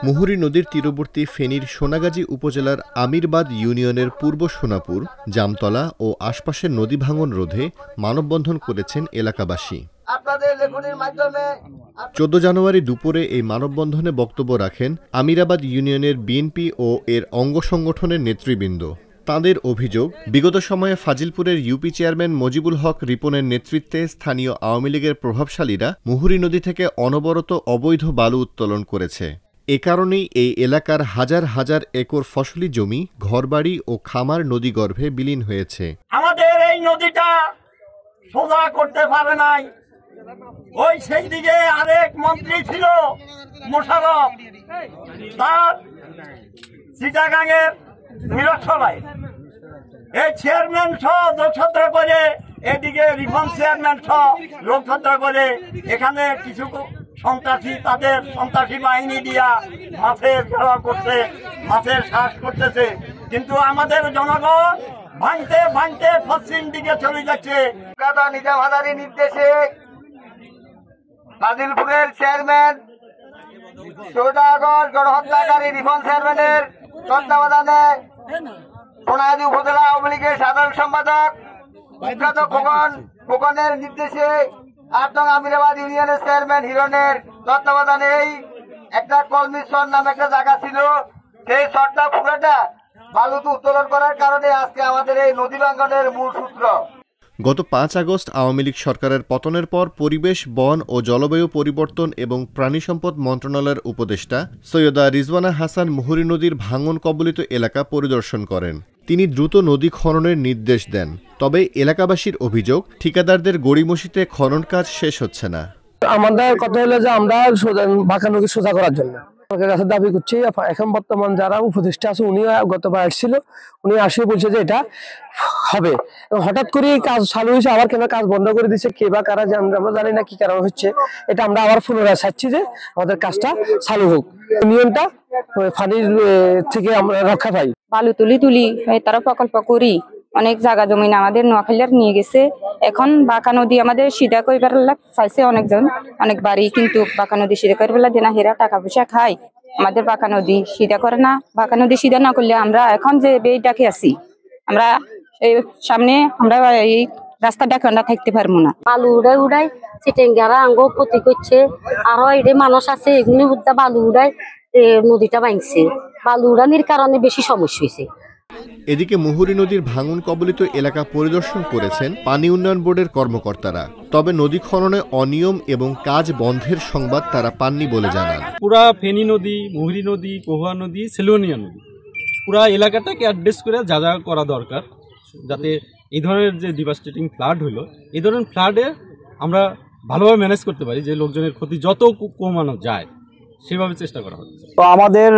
মুহুরী নদীর তীরবর্তী ফেনীর সোনাগাজী উপজেলার আমিরবাদ ইউনিয়নের পূর্ব সোনাপুর, জামতলা ও আশপাশের নদী ভাঙন রোধে মানববন্ধন করেছেন এলাকাবাসী। 14 জানুয়ারি দুপুরে এই মানববন্ধনে বক্তব্য রাখেন আমিরাবাদ ইউনিয়নের বিএনপি ও এর অঙ্গ সংগঠনের নেতৃবৃন্দ। তাঁদের অভিযোগ, বিগত সময়ে ফাজিলপুরের ইউপি চেয়ারম্যান মজিবুল হক রিপনের নেতৃত্বে স্থানীয় আওয়ামী লীগের প্রভাবশালীরা মুহুরী নদী থেকে অনবরত অবৈধ বালু উত্তোলন করেছে। এ কারণেই এই এলাকার হাজার হাজার একর ফসলি জমি, ঘরবাড়ি ও খামার নদীগর্ভে বিলীন হয়েছে। আমাদের এই নদীটা সোজা করতে পারে নাই। ওই সেই দিকে আরেক মন্ত্রী ছিল মোশাররফ, তার চিটাগাঙের মিরসরাই এই চেয়ারম্যান সহ যোগসূত্র করে, এদিকে রিফর্ম চেয়ারম্যান সহ যোগসূত্র করে এখানে কিছু সন্ত্রাসী, তাদের সন্ত্রাসী বাহিনী দিয়া মাছের খেলা করছে, মাছের শ্বাস করতেছে। কিন্তু আমাদের জনগণ ভাঙতে ভাঙতে পশ্চিম দিকে চলে যাচ্ছে। নিজাম হাজারীর নির্দেশে ফাজিলপুরের চেয়ারম্যান 14 আগস্ট গণহত্যাকারী রিফর্ম চেয়ারম্যানের তত্ত্বাবধানে সোনাগাজী উপজেলা আওয়ামী লীগের সাধারণ সম্পাদক বিখ্যাত খোকনের নির্দেশে 8 নং আমিরাবাদ ইউনিয়নের চেয়ারম্যান হিরণের তত্ত্বাবধানে একটা কলমি চর নামে একটা জায়গা ছিল, সেই চরটা পুরোটা বালুতে উত্তোলন করার কারণে আজকে আমাদের এই নদী ভাঙনের মূল সূত্র। গত 5 আগস্ট আওয়ামী লীগ সরকারের পতনের পর পরিবেশ, বন ও জলবায়ু পরিবর্তন এবং প্রাণী সম্পদ মন্ত্রণালয়ের উপদেষ্টা সৈয়দা রিজওয়ানা হাসান মুহুরী নদীর ভাঙন কবলিত এলাকা পরিদর্শন করেন। তিনি দ্রুত নদী খননের নির্দেশ দেন। তবে এলাকাবাসীর অভিযোগ, ঠিকাদারদের গড়িমসিতে খনন কাজ শেষ হচ্ছে না। আমাদের কথা হলো যে আমরা বাঁকা নদী সোজা করার জন্য কাছে দাবি করছি। এখন বর্তমান যারা উপদেষ্টা আছে, উনি গতবার আসছিল, উনি আসে বলছে যে এটা হবে। হঠাৎ করে কাজ চালু হয়েছে, আবার কেন কাজ বন্ধ করে দিচ্ছে, কে বা কারা আমরা জানি না কি কারণ হচ্ছে। এটা আমরা আবার পুনরায় চাচ্ছি যে আমাদের কাজটা চালু হোক, নিয়মটা পানির থেকে আমরা রক্ষা পাই। বালু তুলি তারা প্রকল্প করি, অনেক জায়গা জমিন আমাদের নোয়াখালীর নিয়ে গেছে। এখন বাঁকা নদী আমাদের সিধা কইবার চাইছে অনেকজন, অনেক বাড়ি, কিন্তু বাঁকা নদী সিধা করবার দিনা হেরা টাকা পয়সা খায়, আমাদের বাঁকা নদী সিধা করে না। বাঁকা নদী সিধা না করলে আমরা এখন যে বেইটাকে আছি, আমরা এই সামনে আমরা এই রাস্তা ডাকা থাকতে পারবো না। বালু উড়াই চিটেঙ্গারা আঙ্গ ক্ষতি করছে, আরো এটি মানুষ আছে এগুলি বালু উড়াই নদীটা ভাঙছে। বালু উড়ানির কারণে বেশি সমস্যা হয়েছে। এদিকে মুহুরী নদীর ভাঙন কবলিত এলাকা পরিদর্শন করেছেন পানি উন্নয়ন বোর্ডের কর্মকর্তারা। তবে নদী খননে অনিয়ম এবং কাজ বন্ধের সংবাদ তারা পাননি বলে জানান। পুরা ফেনী নদী, মুহুরী নদী, কহুয়া নদী, সেলোনিয়া নদী, পুরা এলাকাটাকে অ্যাড্রেস করে যা যা করা দরকার, যাতে এই ধরনের যে ডিভাস্টেটিং ফ্লাড হলো, এই ধরনের ফ্লাডে আমরা ভালোভাবে ম্যানেজ করতে পারি, যে লোকজনের ক্ষতি যত কমানো যায় সেভাবে চেষ্টা করা হচ্ছে। তো আমাদের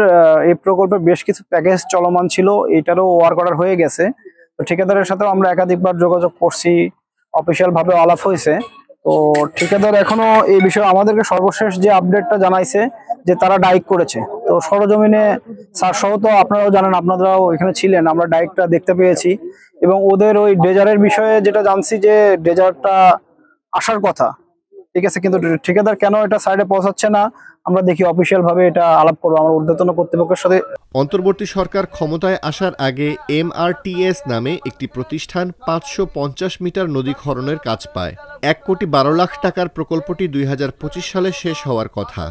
এই প্রকল্পের বেশ কিছু প্যাকেজ চলমান ছিল, এটারও ওয়ার্ক অর্ডার হয়ে গেছে। তো ঠিকাদারের সাথেও আমরা একাধিকবার যোগাযোগ করছি, অফিসিয়াল ভাবে আলাপ হয়েছে। তো ঠিকাদার এখনো এই বিষয়ে আমাদেরকে সর্বশেষ যে আপডেটটা জানাইছে যে তারা ডাইক করেছে। তো সরজমিনে স্যার সহ তো আপনারাও জানেন, আপনারাও এখানে ছিলেন, আমরা ডাইকটা দেখতে পেয়েছি। এবং ওদের ওই ড্রেজারের বিষয়ে যেটা জানছি যে ড্রেজারটা আসার কথা, ঠিক আছে, কিন্তু ঠিকাদার কেন এটা সাইডে পৌঁছাচ্ছে না, আমরা দেখি অফিসিয়াল ভাবে এটা আলাপ করবো আমার ঊর্ধ্বতন কর্তৃপক্ষের সাথে। অন্তর্বর্তী সরকার ক্ষমতায় আসার আগে MRTS নামে একটি প্রতিষ্ঠান 550 মিটার নদী খননের কাজ পায়। 1 কোটি 12 লাখ টাকার প্রকল্পটি 2025 সালে শেষ হওয়ার কথা।